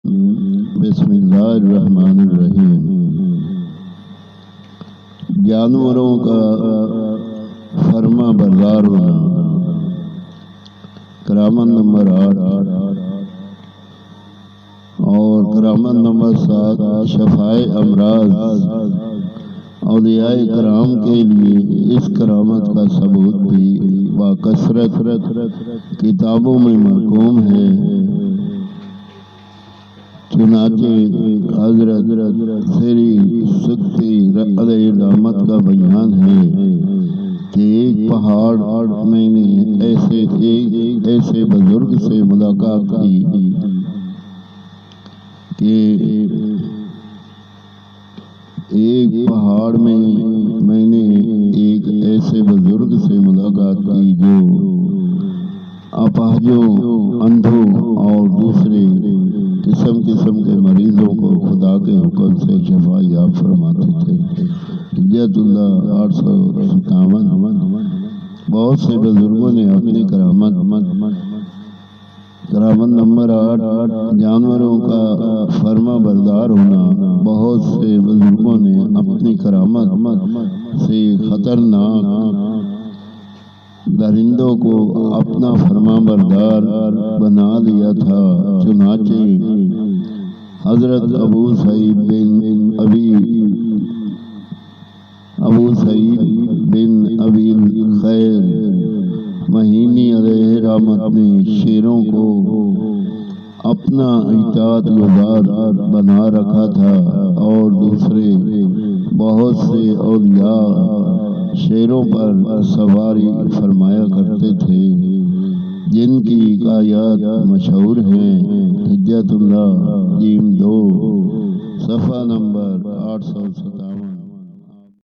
بسم اللہ الرحمن الرحیم۔ جانوروں کا فرما بردار ہونا، کرامت نمبر 8 اور کرامت نمبر 7 شفائے امراض۔ اولیاء کرام کے لیے اس کرامت کا ثبوت بھی بکثرت کتابوں میں مرقوم ہے۔ چنانچہ حضرت سری سکتی علیہ رحمت کا بیان ہے کہ ایک پہاڑ میں نے ایسے بزرگ سے ملاقات کی کہ ایک ایسے بزرگ سے ملاقات کی جو اپاہجوں، اندھوں اور دوسرے قسم کے مریضوں کو خدا کے حکم سے شفا یاب فرماتے تھے۔ ہجرت اللہ 857۔ بہت سے بزرگوں نے اپنی کرامت نمبر 8 جانوروں کا فرما بردار ہونا، بہت سے بزرگوں نے اپنی کرامت سے خطرناک درندوں کو اپنا فرما بردار بنا لیا تھا۔ چنانچہ حضرت ابو سعید بن ابی الخیر مہینی علیہ رحمت نے شیروں کو اپنا اطاعت گزار بنا رکھا تھا، اور دوسرے بہت سے اولیاء شیروں پر سواری فرمایا کرتے تھے، جن کی حکایات مشہور ہیں۔ ہجرت اللہ 2 صفحہ نمبر 870۔